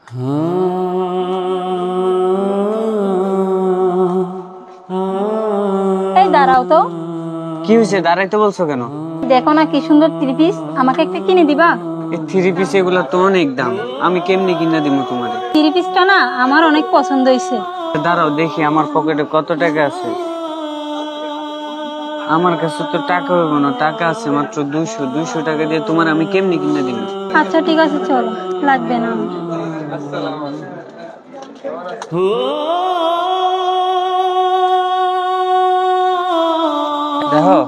এই দাঁড়াও তো। কি হয়েছে, দাঁড়াইতে বলছো কেন? দেখো না কি সুন্দর থ্রি পিস, আমাকে একটা কিনে দিবা? এই থ্রি পিস এগুলা তো অনেক দাম, আমি কেমনি কিনা দিব তোমারে? থ্রি পিসটা না আমার অনেক পছন্দ হয়েছে। দাঁড়াও দেখি আমার পকেটে কত টাকা আছে। আমার কাছে তো টাকা হইব না, টাকা আছে মাত্র 200 টাকা দিয়ে তোমার আমি কেমনি কিনে দিব? আচ্ছা ঠিক আছে, চলো, লাগবে না আমার। দেখো,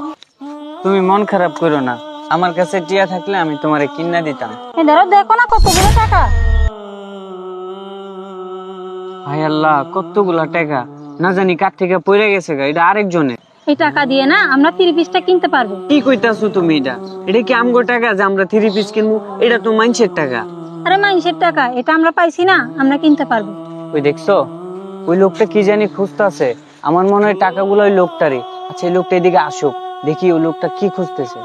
তুমি মন খারাপ করো না, আমার কাছে টিয়া থাকলে আমি তোমারে কিনা দিতাম। এই ধরো, দেখো না কতগুলো টাকা। হায় আল্লাহ, কতগুলা টাকা, না জানি কার থেকে পড়ে গেছে গা, এটা আরেকজনের। এই টাকা দিয়ে না আমরা থ্রি পিসটা কিনতে পারবো। কি কইতাছো তুমি? এটা কি আমগো টাকা যে আমরা থ্রি পিস কিনবো? এটা তো মানুষের টাকা। আরে মানুষের টাকা, এটা আমরা পাইছি না, আমরা কিনতে পারবো। ওই দেখছো, ওই লোকটা কি জানি খুঁজতেছে, আমার মনে হয় টাকাগুলো ওই লোকটারই। আচ্ছা, এই লোকটা এদিকে আসুক, দেখি ওই লোকটা কি খুঁজতেছে।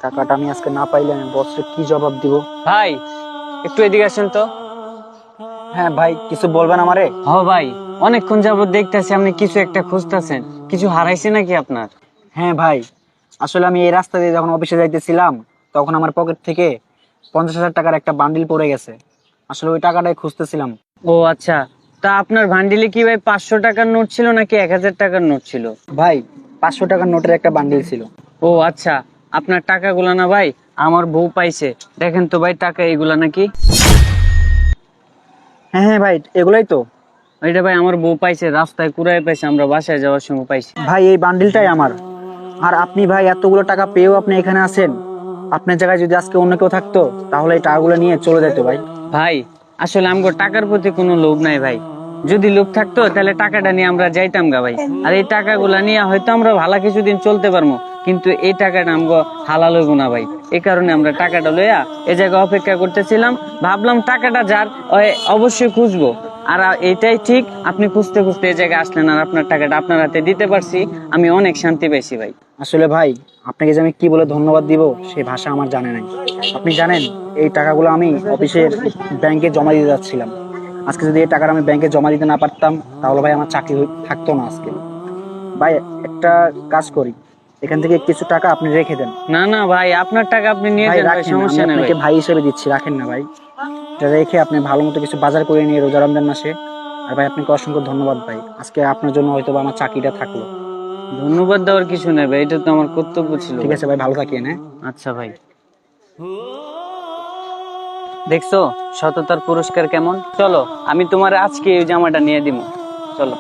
টাকাটা আমি আজকে না পাইলে আমি বসকে কি জবাব দিব? ভাই একটু এদিকে আসেন তো। হ্যাঁ ভাই, কিছু বলবেন আমারে? হ ভাই, অনেকক্ষণ যাবত দেখতেছি আপনি কিছু একটা খুঁজতেছেন, কিছু হারাইছে নাকি আপনার? হ্যাঁ ভাই, আসলে আমি এই রাস্তা দিয়ে যখন অফিসে যাইতেছিলাম তখন আমার পকেট থেকে 50,000 টাকার একটা বান্ডিল পড়ে গেছে। আসলে ওই টাকাটাই খুঁজতেছিলাম। ও আচ্ছা, তা আপনার ভান্ডিলে কি ভাই 500 টাকার নোট ছিল নাকি 1000 টাকার নোট ছিল? ভাই, 500 টাকার নোটের একটা বান্ডিল ছিল। ও আচ্ছা, আপনার টাকাগুলা না ভাই আমার বউ পাইছে, দেখেন তো ভাই টাকা এগুলা নাকি? হ্যাঁ হ্যাঁ ভাই, এগুলাই তো। এটা ভাই আমার বউ পাইছে, রাস্তায় কুড়ায় পাইছে, আমরা বাসায় যাওয়ার সময় পাইছি। ভাই, এই বান্ডিলটাই আমার। আর আপনি ভাই এতগুলো টাকা পেয়েও আপনি এখানে আছেন। আপনার জায়গায় যদি আজকে অন্য কেউ থাকতো তাহলে এই টাকাগুলো নিয়ে চলে যেত ভাই। ভাই আসলে আমগো টাকার প্রতি কোনো লোভ নাই ভাই, যদি লোভ থাকতো তাহলে টাকাটা নিয়ে আমরা যাইতাম গা ভাই। আর এই টাকাগুলা নিয়ে হয়তো আমরা ভালো কিছুদিন চলতে পারবো, কিন্তু এই টাকাটা আমগো হালাল হইব না ভাই। এই কারণে আমরা টাকাটা লইয়া এই জায়গায় অপেক্ষা করতেছিলাম, ভাবলাম টাকাটা যার অবশ্যই খুঁজবো। আর এটাই ঠিক, আপনি খুঁজতে খুঁজতে এই জায়গায় আসলেন আর আপনার টাকাটা আপনার হাতে দিতে পারছি, আমি অনেক শান্তি পাইছি ভাই। আসলে ভাই, আপনাকে যে আমি কি বলে ধন্যবাদ দিব সেই ভাষা আমার জানা নাই। আপনি জানেন, এই টাকাগুলো আমি অফিসের ব্যাংকে জমা দিতে যাচ্ছিলাম। আজকে যদি এই টাকাটা আমি ব্যাংকে জমা দিতে না পারতাম তাহলে ভাই আমার চাকরি থাকতো না আজকে। ভাই, একটা কাজ করি, এখান থেকে কিছু টাকা আপনি রেখে দেন। না না ভাই, আপনার টাকা আপনি নিয়ে ভাই যান ভাই, রাখেন, আমি সমস্যা নেই আপনাকে ভাই। ভাই হিসেবে দিচ্ছি, রাখেন না ভাই। এটা রেখে আপনি ভালো মতো কিছু বাজার করে নিয়ে রোজা রমজান মাসে। আর ভাই, আপনাকে অসংখ্য ধন্যবাদ ভাই, আজকে আপনার জন্য হয়তো বা আমার চাকরিটা থাকলো। ধন্যবাদ দেওয়ার কিছু নেই ভাই, এটা তো আমার কর্তব্য ছিল। ঠিক আছে ভাই, ভালো থাকিয়েন। হ্যাঁ, আচ্ছা ভাই। দেখছো সততার পুরস্কার কেমন? চলো আমি তোমার আজকে এই জামাটা নিয়ে দিব, চলো।